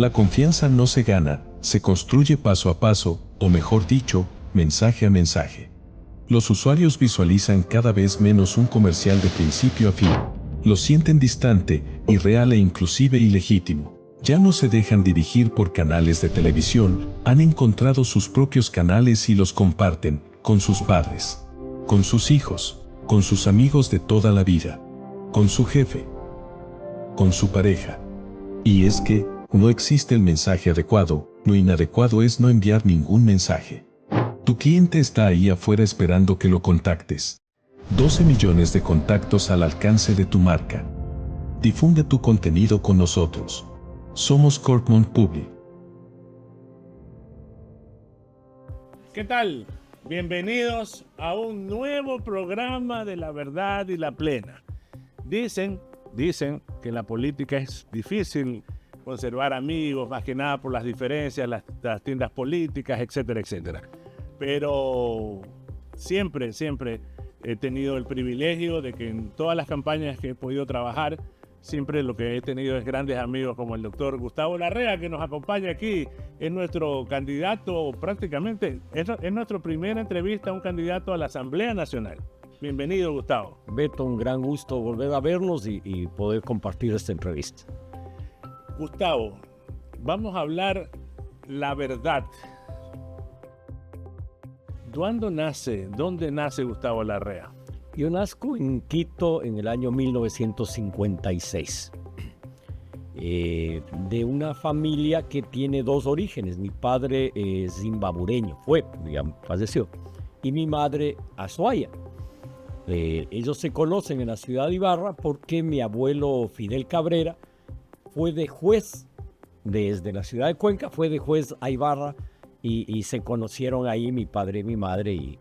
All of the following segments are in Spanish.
la confianza no se gana, se construye paso a paso, o mejor dicho, mensaje a mensaje. Los usuarios visualizan cada vez menos un comercial de principio a fin. Lo sienten distante, irreal e inclusive ilegítimo. Ya no se dejan dirigir por canales de televisión, han encontrado sus propios canales y los comparten, con sus padres, con sus hijos, con sus amigos de toda la vida, con su jefe, con su pareja. Y es que, no existe el mensaje adecuado, lo inadecuado es no enviar ningún mensaje. Tu cliente está ahí afuera esperando que lo contactes. 12 millones de contactos al alcance de tu marca. Difunde tu contenido con nosotros. Somos Corpmont Public. ¿Qué tal? Bienvenidos a un nuevo programa de La Verdad y la Plena. Dicen que en la política es difícil conservar amigos, más que nada por las diferencias, las tiendas políticas, etcétera, etcétera. Pero siempre he tenido el privilegio de que en todas las campañas que he podido trabajar, siempre lo que he tenido es grandes amigos como el doctor Gustavo Larrea, que nos acompaña aquí. Es nuestro candidato, prácticamente, es nuestra primera entrevista a un candidato a la Asamblea Nacional. Bienvenido, Gustavo. Beto, un gran gusto volver a vernos y poder compartir esta entrevista. Gustavo, vamos a hablar la verdad. ¿Dónde nace Gustavo Larrea? Yo nazco en Quito en el año 1956, de una familia que tiene dos orígenes. Mi padre es zimbabureño, falleció, y mi madre azuaya. Ellos se conocen en la ciudad de Ibarra porque mi abuelo Fidel Cabrera fue de juez desde la ciudad de Cuenca, fue de juez a Ibarra y se conocieron ahí mi padre y mi madre y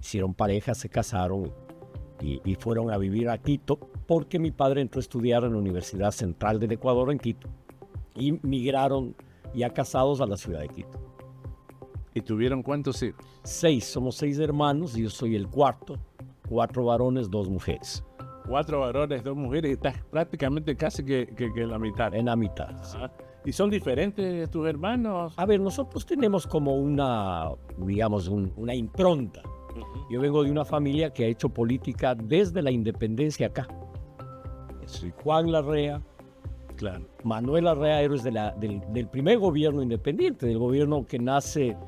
hicieron pareja, se casaron y fueron a vivir a Quito porque mi padre entró a estudiar en la Universidad Central del Ecuador en Quito y migraron ya casados a la ciudad de Quito. ¿Y tuvieron cuántos hijos? 6, somos 6 hermanos y yo soy el cuarto, 4 varones, 2 mujeres. 4 varones, 2 mujeres, y estás prácticamente casi que la mitad. En la mitad, sí. ¿Y son diferentes tus hermanos? A ver, nosotros tenemos como una impronta. Yo vengo de una familia que ha hecho política desde la independencia acá. Soy Juan Larrea, Claro. Manuel Larrea, héroes del primer gobierno independiente, del gobierno que nace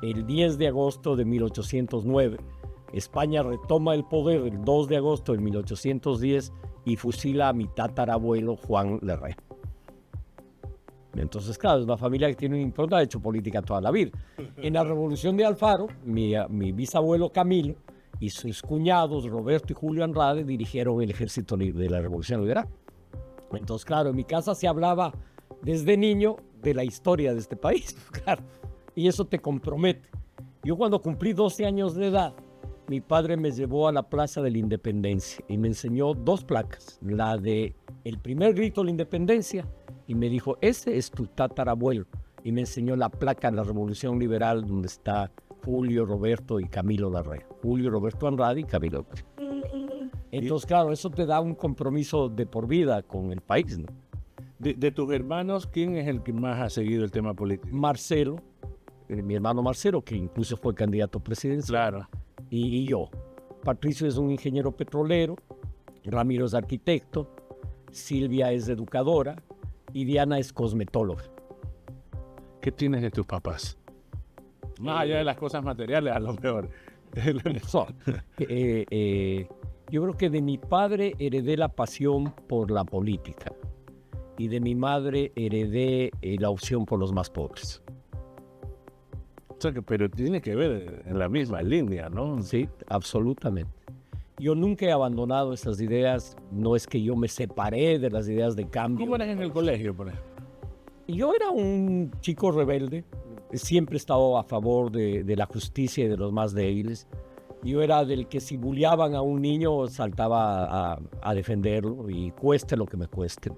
el 10 de agosto de 1809. España retoma el poder el 2 de agosto de 1810 y fusila a mi tatarabuelo Juan Larrea. Entonces, claro, es una familia que tiene una impronta, ha hecho política toda la vida. En la Revolución de Alfaro, mi bisabuelo Camilo y sus cuñados Roberto y Julio Andrade dirigieron el ejército de la Revolución Liberal. Entonces, claro, en mi casa se hablaba desde niño de la historia de este país, claro, y eso te compromete. Yo cuando cumplí 12 años de edad, mi padre me llevó a la Plaza de la Independencia y me enseñó 2 placas, la de el primer grito de la Independencia, y me dijo, ese es tu tatarabuelo. Y me enseñó la placa de la Revolución Liberal donde está Julio, Roberto y Camilo Larrea. Julio, Roberto Andrade y Camilo Larrea. Entonces, claro, eso te da un compromiso de por vida con el país, ¿no? De tus hermanos, ¿quién es el que más ha seguido el tema político? Marcelo, mi hermano Marcelo, que incluso fue candidato presidencial. Claro. Y yo. Patricio es un ingeniero petrolero, Ramiro es arquitecto, Silvia es educadora, y Diana es cosmetóloga. ¿Qué tienes de tus papás? Más allá de las cosas materiales, a lo mejor. Yo creo que de mi padre heredé la pasión por la política y de mi madre heredé la opción por los más pobres. O sea, pero tiene que ver en la misma línea, ¿no? Sí, absolutamente. Yo nunca he abandonado esas ideas, no es que yo me separé de las ideas de cambio. ¿Cómo eras en el colegio, por ejemplo? Yo era un chico rebelde, siempre he estado a favor de la justicia y de los más débiles. Yo era del que si bulleaban a un niño saltaba a defenderlo y cueste lo que me cueste.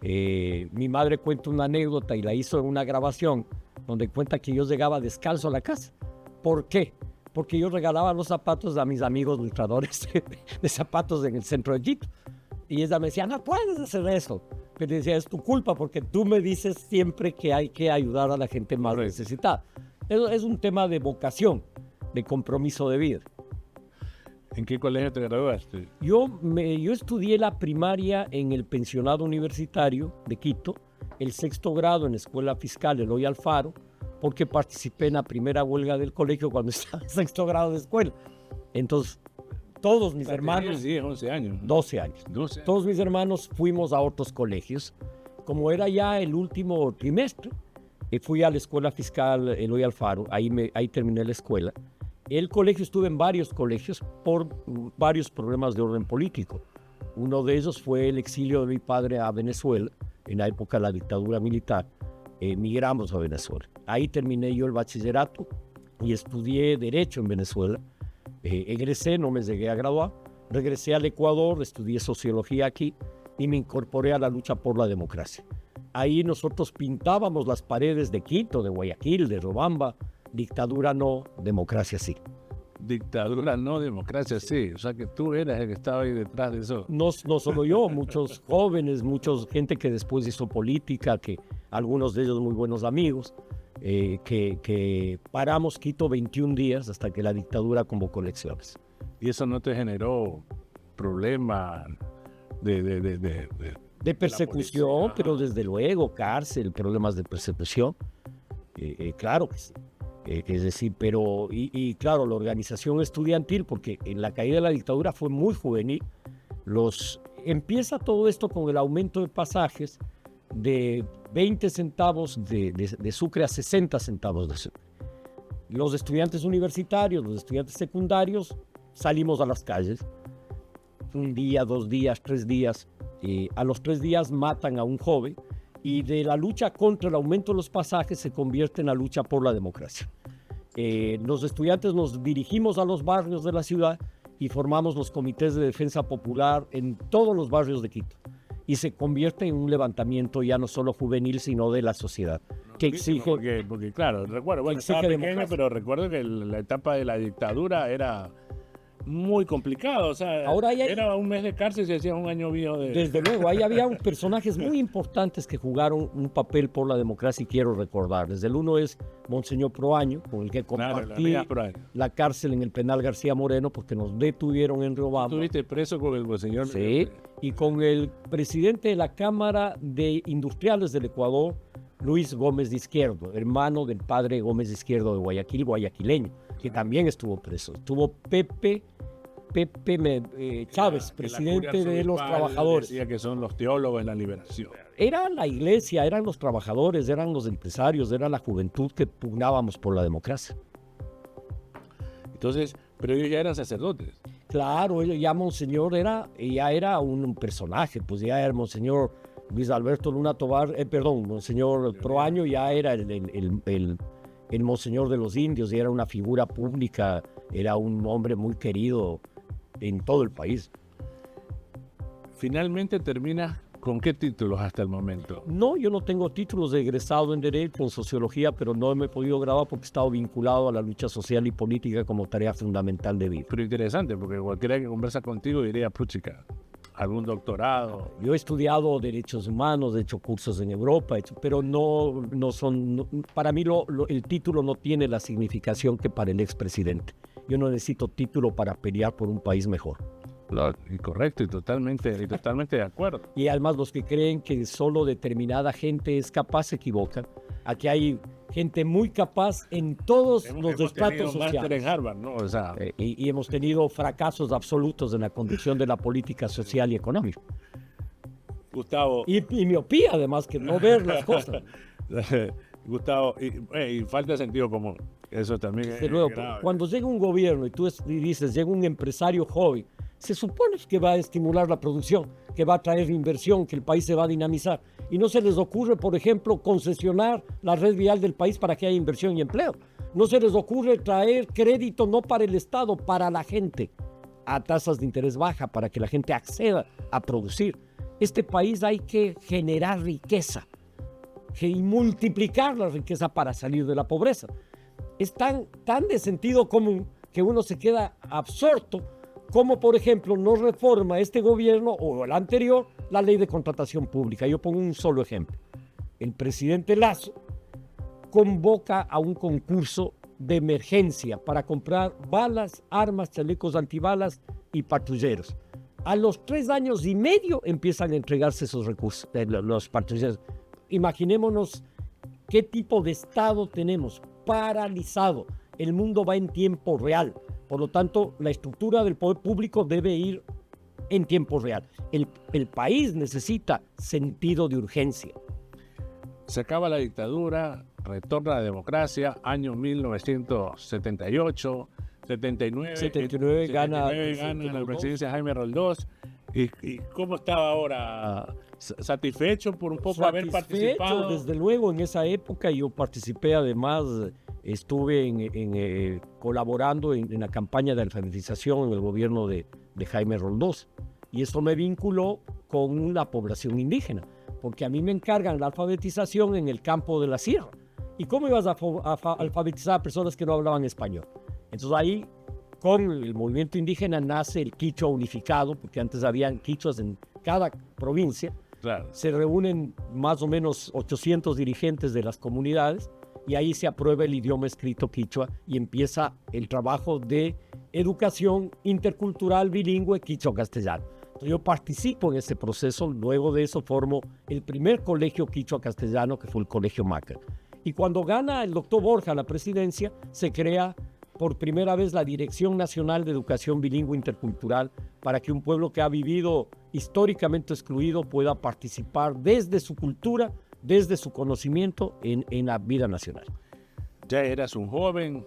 Mi madre cuenta una anécdota y la hizo en una grabación donde cuenta que yo llegaba descalzo a la casa. ¿Por qué? Porque yo regalaba los zapatos a mis amigos ilustradores de zapatos en el centro de Quito. Y ella me decía, no puedes hacer eso. Pero decía, es tu culpa porque tú me dices siempre que hay que ayudar a la gente más Correcto. necesitada. Es un tema de vocación, de compromiso de vida. ¿En qué colegio te graduaste? Yo estudié la primaria en el pensionado universitario de Quito, el 6º grado en la escuela fiscal Eloy Alfaro, porque participé en la primera huelga del colegio cuando estaba en 6º grado de escuela. Entonces, todos mis hermanos, 10, 11 años. 12 años, 12 años. todos mis hermanos fuimos a otros colegios. Como era ya el último trimestre, fui a la escuela fiscal Eloy Alfaro, ahí terminé la escuela. El colegio, estuve en varios colegios por varios problemas de orden político. Uno de ellos fue el exilio de mi padre a Venezuela, en la época de la dictadura militar. Migramos a Venezuela. Ahí terminé yo el bachillerato y estudié Derecho en Venezuela. Egresé, no me llegué a graduar. Regresé al Ecuador, estudié Sociología aquí y me incorporé a la lucha por la democracia. Ahí nosotros pintábamos las paredes de Quito, de Guayaquil, de Robamba. Dictadura no, democracia sí. Dictadura, no democracia, sí. O sea que tú eras el que estaba ahí detrás de eso. No solo yo, muchos jóvenes, gente que después hizo política, que algunos de ellos muy buenos amigos, que paramos Quito 21 días hasta que la dictadura convocó elecciones. ¿Y eso no te generó problemas De persecución, pero desde luego, cárcel, problemas de persecución. Claro que sí. Es decir, pero, y claro, la organización estudiantil, porque en la caída de la dictadura fue muy juvenil, empieza todo esto con el aumento de pasajes de 20 centavos de sucre a 60 centavos de sucre. Los estudiantes universitarios, los estudiantes secundarios, salimos a las calles. Un día, 2 días, 3 días. A los 3 días matan a un joven. Y de la lucha contra el aumento de los pasajes se convierte en la lucha por la democracia. Los estudiantes nos dirigimos a los barrios de la ciudad y formamos los comités de defensa popular en todos los barrios de Quito. Y se convierte en un levantamiento ya no solo juvenil, sino de la sociedad, que exige... Porque claro, recuerdo, bueno, exige estaba pequeño, democracia. pero recuerdo que la etapa de la dictadura era muy complicado. O sea, Ahora era un mes de cárcel y se hacía un año mío de... Desde luego, ahí había personajes muy importantes que jugaron un papel por la democracia y quiero recordarles. El uno es Monseñor Proaño, con el que Claro, compartí la cárcel en el penal García Moreno porque nos detuvieron en Riobamba. ¿Estuviste preso con el señor? Sí, y con el presidente de la Cámara de Industriales del Ecuador, Luis Gómez de Izquierdo, hermano del padre Gómez de Izquierdo de Guayaquil, guayaquileño, que también estuvo preso. Estuvo Pepe Chávez, presidente de los trabajadores. Decía que son los teólogos en la liberación. Era la iglesia, eran los trabajadores, eran los empresarios, era la juventud que pugnábamos por la democracia. Entonces, pero ellos ya eran sacerdotes. Claro, ya Monseñor ya era un personaje, pues ya era Monseñor Luis Alberto Luna Tobar, Monseñor Proaño ya era el Monseñor de los Indios y era una figura pública, era un hombre muy querido en todo el país. Finalmente terminas ¿con qué títulos hasta el momento? No, yo no tengo títulos de egresado en Derecho, en Sociología, pero no me he podido graduar porque he estado vinculado a la lucha social y política como tarea fundamental de vida. Pero interesante, porque cualquiera que conversa contigo diría, puchica, algún doctorado. Yo he estudiado derechos humanos, he hecho cursos en Europa, pero no son, para mí el título no tiene la significación que para el expresidente. Yo no necesito título para pelear por un país mejor. Y correcto, y totalmente de acuerdo. Y además los que creen que solo determinada gente es capaz se equivocan. Aquí hay gente muy capaz en todos los estratos sociales. En Harvard, ¿no? O sea, y hemos tenido fracasos absolutos en la conducción de la política social y económica. Gustavo. Y miopía, además, que no ver las cosas. Gustavo, y falta de sentido común. Eso también es luego, grave. cuando llega un gobierno y tú dices, llega un empresario joven, se supone que va a estimular la producción, que va a traer inversión, que el país se va a dinamizar. Y no se les ocurre, por ejemplo, concesionar la red vial del país para que haya inversión y empleo. No se les ocurre traer crédito no para el Estado, para la gente, a tasas de interés baja, para que la gente acceda a producir. Este país hay que generar riqueza y multiplicar la riqueza para salir de la pobreza. Es tan de sentido común que uno se queda absorto como, por ejemplo, no reforma este gobierno o el anterior la ley de contratación pública. Yo pongo un solo ejemplo. El presidente Lasso convoca a un concurso de emergencia para comprar balas, armas, chalecos antibalas y patrulleros. A los 3 años y medio empiezan a entregarse esos recursos, los patrulleros. Imaginémonos qué tipo de Estado tenemos, paralizado. El mundo va en tiempo real. Por lo tanto, la estructura del poder público debe ir en tiempo real. El país necesita sentido de urgencia. Se acaba la dictadura, retorna la democracia, año 1978, 79 gana la presidencia Jaime Roldós. ¿Y cómo estaba ahora? ¿Satisfecho por un poco haber participado? Desde luego, en esa época yo participé, además, estuve colaborando en la campaña de alfabetización en el gobierno de Jaime Roldós. Y esto me vinculó con la población indígena, porque a mí me encargan la alfabetización en el campo de la sierra. ¿Y cómo ibas a alfabetizar a personas que no hablaban español? Entonces ahí, con el movimiento indígena, nace el quichua unificado, porque antes habían quichuas en cada provincia. Claro. Se reúnen más o menos 800 dirigentes de las comunidades y ahí se aprueba el idioma escrito quichua y empieza el trabajo de educación intercultural bilingüe quichua-castellano. Yo participo en ese proceso, luego de eso formo el primer colegio quichua-castellano, que fue el Colegio Maca. Y cuando gana el doctor Borja la presidencia, se crea por primera vez la Dirección Nacional de Educación Bilingüe Intercultural para que un pueblo que ha vivido históricamente excluido pueda participar desde su cultura, desde su conocimiento en la vida nacional. Ya eras un joven,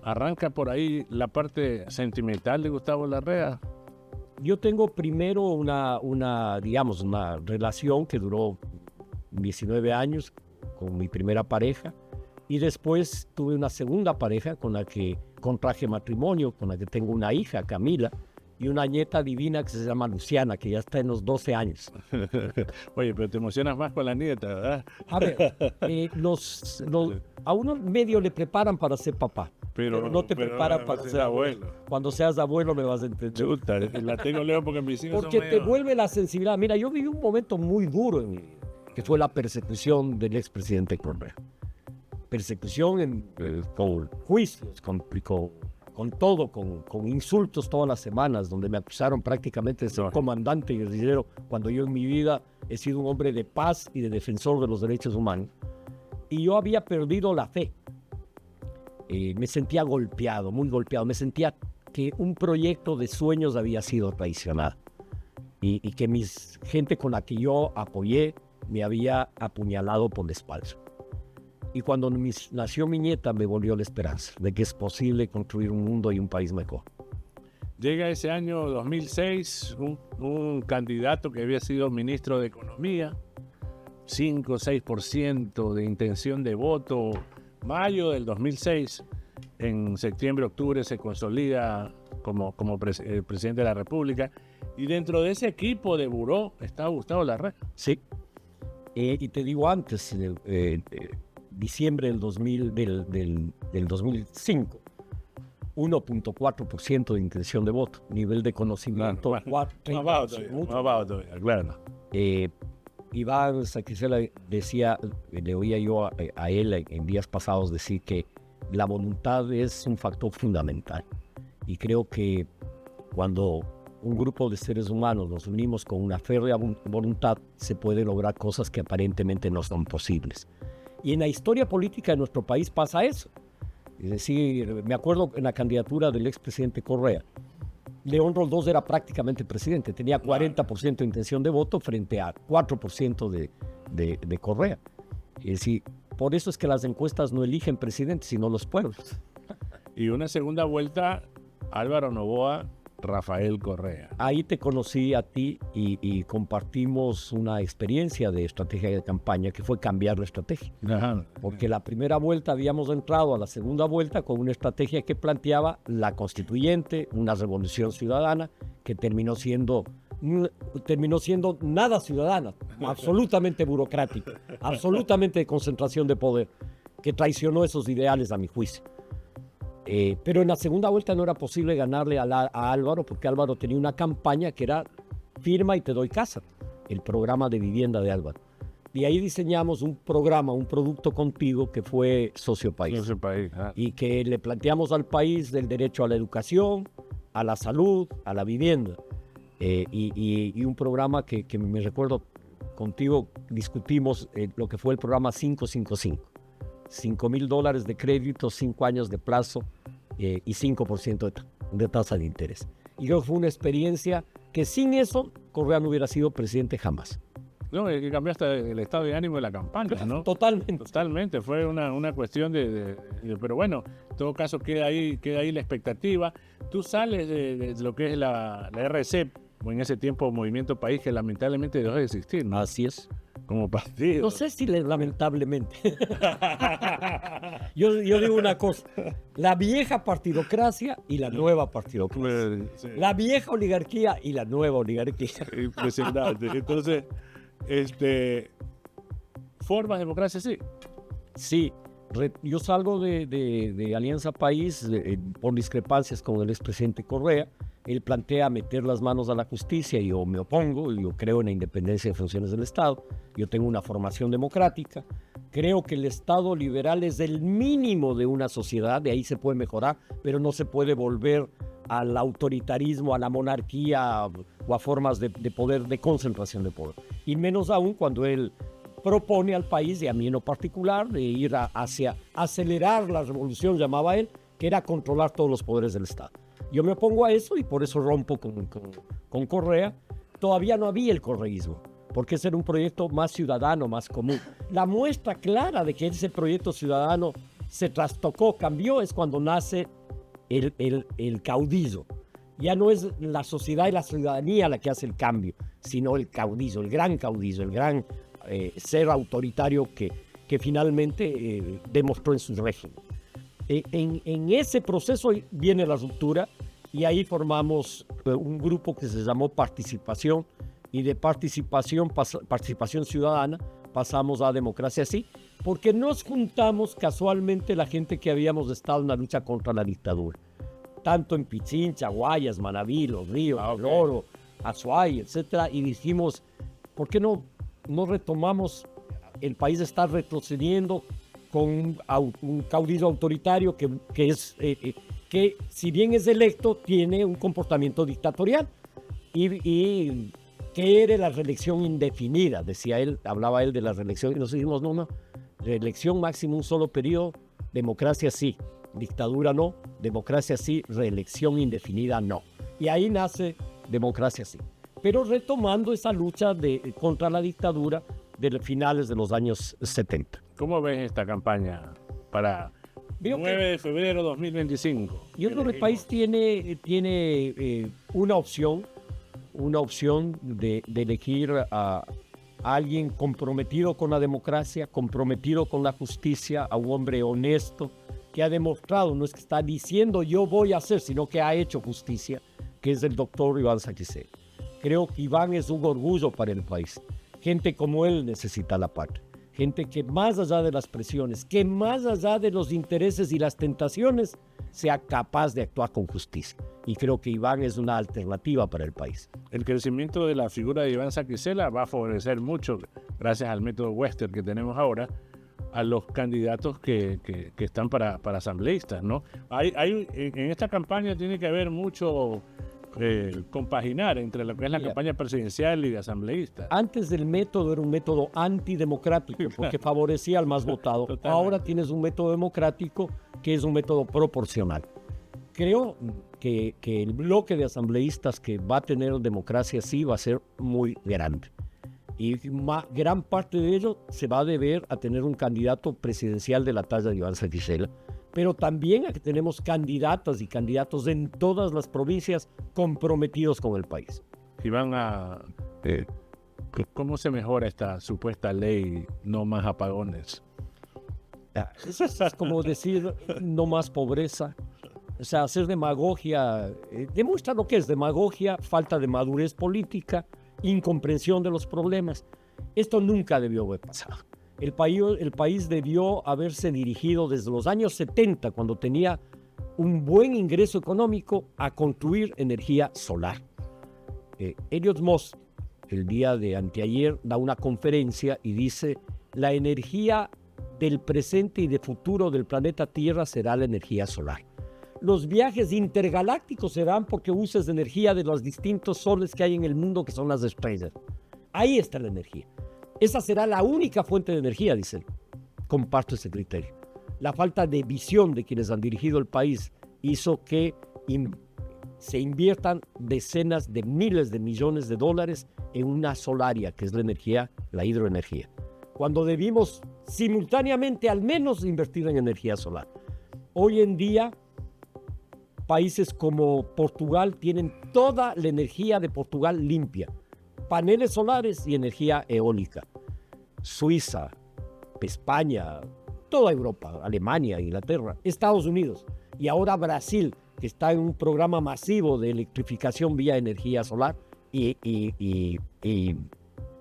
arranca por ahí la parte sentimental de Gustavo Larrea. Yo tengo primero una relación que duró 19 años con mi primera pareja y después tuve una segunda pareja con la que contraje matrimonio, con la que tengo una hija, Camila, y una nieta divina que se llama Luciana, que ya está en los 12 años. Oye, pero te emocionas más con la nieta, ¿verdad? A ver, a uno medio le preparan para ser papá. Pero no te preparan para ser abuelo. Cuando seas abuelo me vas a entender. Chuta, la tengo lejos porque mis hijos porque son te vuelve la sensibilidad. Mira, yo viví un momento muy duro en mi vida, que fue la persecución del expresidente Correa. Persecución con juicios, con todo, con insultos todas las semanas, donde me acusaron prácticamente de ser comandante guerrillero, cuando yo en mi vida he sido un hombre de paz y de defensor de los derechos humanos. Y yo había perdido la fe. Me sentía golpeado, muy golpeado. Me sentía que un proyecto de sueños había sido traicionado y que gente con la que yo apoyé me había apuñalado por la espalda. Y cuando nació mi nieta me volvió la esperanza de que es posible construir un mundo y un país mejor. Llega ese año 2006 un candidato que había sido ministro de Economía, 5 o 6% de intención de voto. Mayo del 2006, en septiembre, octubre, se consolida como presidente de la República. Y dentro de ese equipo de buró está Gustavo Larrea. Sí. Y te digo antes, diciembre del 2005, 1.4% de intención de voto, nivel de conocimiento. Más bajo todavía, claro. Iván Saquicela decía, le oía yo a él en días pasados decir que la voluntad es un factor fundamental. Y creo que cuando un grupo de seres humanos nos unimos con una férrea voluntad, se puede lograr cosas que aparentemente no son posibles. Y en la historia política de nuestro país pasa eso. Es decir, me acuerdo en la candidatura del expresidente Correa, León Roldós era prácticamente presidente, tenía 40% de intención de voto frente a 4% de Correa. Es decir, por eso es que las encuestas no eligen presidentes, sino los pueblos. Y una segunda vuelta, Álvaro Noboa, Rafael Correa. Ahí te conocí a ti y compartimos una experiencia de estrategia de campaña que fue cambiar la estrategia. Ajá. Porque la primera vuelta habíamos entrado a la segunda vuelta con una estrategia que planteaba la constituyente, una revolución ciudadana que terminó siendo nada ciudadana, absolutamente burocrática, absolutamente de concentración de poder, que traicionó esos ideales a mi juicio. Pero en la segunda vuelta no era posible ganarle a Álvaro, porque Álvaro tenía una campaña que era firma y te doy casa. el programa de vivienda de Álvaro. Y ahí diseñamos un programa, un producto contigo que fue Sociopaís. No es el país. Y que le planteamos al país del derecho a la educación, a la salud, a la vivienda. Y un programa que me recuerdo contigo discutimos lo que fue el programa 555. $5,000 de crédito, 5 años de plazo y 5% de tasa de interés. Y creo que fue una experiencia que sin eso Correa no hubiera sido presidente jamás. No, es que cambiaste el estado de ánimo de la campaña, ¿no? Totalmente. Totalmente, fue una cuestión pero bueno, en todo caso queda ahí la expectativa. Tú sales de lo que es la RC, o en ese tiempo Movimiento País, que lamentablemente dejó de existir, ¿no? Así es. Como partido. No sé si lamentablemente. yo digo una cosa, la vieja partidocracia y la nueva partidocracia. Sí. La vieja oligarquía y la nueva oligarquía. Impresionante. Entonces, formas de democracia, sí. Sí, yo salgo de Alianza País por discrepancias con el expresidente Correa. Él plantea meter las manos a la justicia y yo me opongo, yo creo en la independencia de funciones del Estado, yo tengo una formación democrática, creo que el Estado liberal es el mínimo de una sociedad, de ahí se puede mejorar, pero no se puede volver al autoritarismo, a la monarquía o a formas de poder, de concentración de poder. Y menos aún cuando él propone al país, y a mí en lo particular, de ir hacia acelerar la revolución, llamaba él, que era controlar todos los poderes del Estado. Yo me opongo a eso y por eso rompo con Correa. Todavía no había el correísmo, porque ese era un proyecto más ciudadano, más común. La muestra clara de que ese proyecto ciudadano se trastocó, cambió, es cuando nace el caudillo. Ya no es la sociedad y la ciudadanía la que hace el cambio, sino el caudillo, el gran ser autoritario que finalmente demostró en su régimen. En ese proceso viene la ruptura y ahí formamos un grupo que se llamó Participación, y de participación ciudadana pasamos a Democracia Sí, porque nos juntamos casualmente la gente que habíamos estado en la lucha contra la dictadura, tanto en Pichincha, Guayas, Manabí, Los Ríos, Loro, Azuay, etcétera, y dijimos, ¿por qué no retomamos? El país está retrocediendo con un caudillo autoritario que si bien es electo, tiene un comportamiento dictatorial y quiere la reelección indefinida, decía él, hablaba él de la reelección, y nos dijimos, no, reelección máximo un solo periodo, democracia sí, dictadura no, democracia sí, reelección indefinida no. Y ahí nace Democracia Sí, pero retomando esa lucha contra la dictadura de finales de los años 70. ¿Cómo ves esta campaña para 9 de febrero de 2025? Yo creo que el país tiene una opción de elegir a alguien comprometido con la democracia, comprometido con la justicia, a un hombre honesto que ha demostrado, no es que está diciendo yo voy a hacer, sino que ha hecho justicia, que es el doctor Iván Saquicela. Creo que Iván es un orgullo para el país. Gente como él necesita la patria. Gente que más allá de las presiones, que más allá de los intereses y las tentaciones, sea capaz de actuar con justicia. Y creo que Iván es una alternativa para el país. El crecimiento de la figura de Iván Saquicela va a favorecer mucho, gracias al método Western que tenemos ahora, a los candidatos que están para asambleístas, ¿no? En esta campaña tiene que haber mucho compaginar entre lo que es la campaña presidencial y de asambleístas. Antes del método era un método antidemocrático porque favorecía al más votado. Totalmente. Ahora tienes un método democrático que es un método proporcional. Creo que el bloque de asambleístas que va a tener Democracia Sí va a ser muy grande. Y gran parte de ello se va a deber a tener un candidato presidencial de la talla de Iván Saquicela, pero también a que tenemos candidatas y candidatos en todas las provincias comprometidos con el país. Iván, ¿cómo se mejora esta supuesta ley no más apagones? Es como decir no más pobreza. O sea, hacer demagogia, demuestra lo que es demagogia, falta de madurez política, incomprensión de los problemas. Esto nunca debió haber pasado. El país debió haberse dirigido desde los años 70, cuando tenía un buen ingreso económico, a construir energía solar. Elliot Moss, el día de anteayer, da una conferencia y dice: la energía del presente y de futuro del planeta Tierra será la energía solar. Los viajes intergalácticos serán porque uses energía de los distintos soles que hay en el mundo, que son las estrellas. Ahí está la energía. Esa será la única fuente de energía, dicen. Comparto ese criterio. La falta de visión de quienes han dirigido el país hizo que se inviertan decenas de miles de millones de dólares en una solaria, que es la energía, la hidroenergía, cuando debimos simultáneamente al menos invertir en energía solar. Hoy en día, países como Portugal tienen toda la energía de Portugal limpia, paneles solares y energía eólica. Suiza, España, toda Europa, Alemania, Inglaterra, Estados Unidos y ahora Brasil, que está en un programa masivo de electrificación vía energía solar, y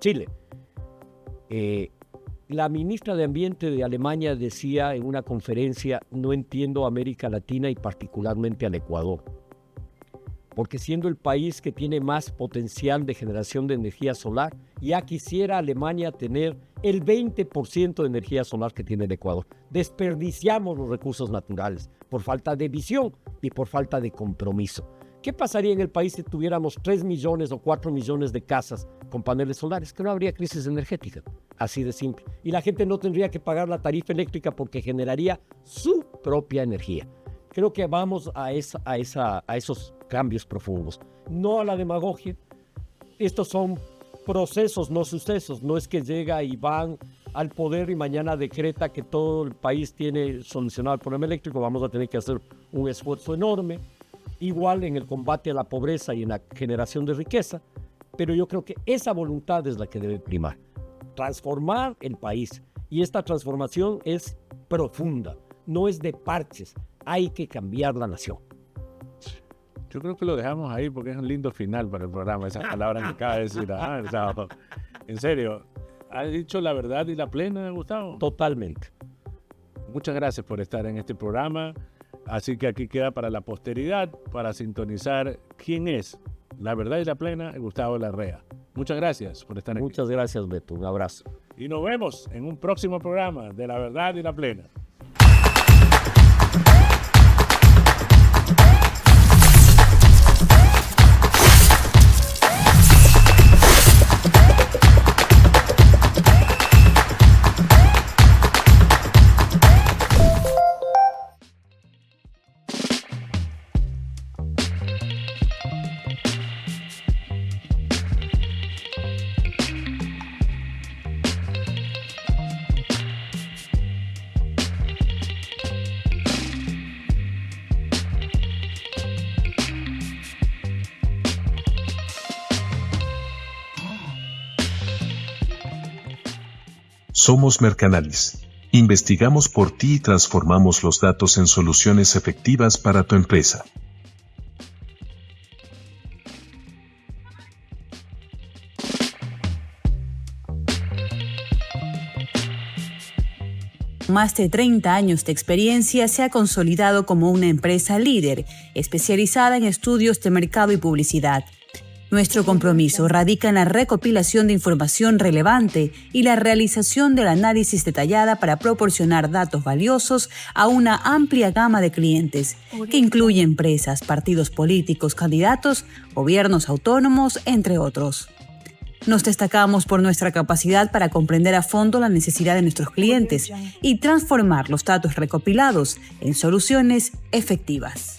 Chile. La ministra de Ambiente de Alemania decía en una conferencia: no entiendo a América Latina y particularmente al Ecuador, porque siendo el país que tiene más potencial de generación de energía solar, ya quisiera Alemania tener el 20% de energía solar que tiene el Ecuador. Desperdiciamos los recursos naturales por falta de visión y por falta de compromiso. ¿Qué pasaría en el país si tuviéramos 3 millones o 4 millones de casas con paneles solares? Que no habría crisis energética, así de simple. Y la gente no tendría que pagar la tarifa eléctrica porque generaría su propia energía. Creo que vamos a esos cambios profundos, no a la demagogia. Estos son procesos, no sucesos. No es que llega y van al poder y mañana decreta que todo el país tiene solucionado el problema eléctrico. Vamos a tener que hacer un esfuerzo enorme, igual en el combate a la pobreza y en la generación de riqueza, pero yo creo que esa voluntad es la que debe primar. Transformar el país, y esta transformación es profunda, no es de parches. Hay que cambiar la nación. Yo creo que lo dejamos ahí porque es un lindo final para el programa, esas palabras que acaba de decir. En serio, ¿has dicho la verdad y la plena, Gustavo? Totalmente. Muchas gracias por estar en este programa. Así que aquí queda para la posteridad, para sintonizar quién es la verdad y la plena, Gustavo Larrea. Muchas gracias por estar aquí. Muchas gracias, Beto. Un abrazo. Y nos vemos en un próximo programa de La Verdad y la Plena. Somos Mercanalis. Investigamos por ti y transformamos los datos en soluciones efectivas para tu empresa. Más de 30 años de experiencia, se ha consolidado como una empresa líder, especializada en estudios de mercado y publicidad. Nuestro compromiso radica en la recopilación de información relevante y la realización del análisis detallada para proporcionar datos valiosos a una amplia gama de clientes, que incluye empresas, partidos políticos, candidatos, gobiernos autónomos, entre otros. Nos destacamos por nuestra capacidad para comprender a fondo la necesidad de nuestros clientes y transformar los datos recopilados en soluciones efectivas.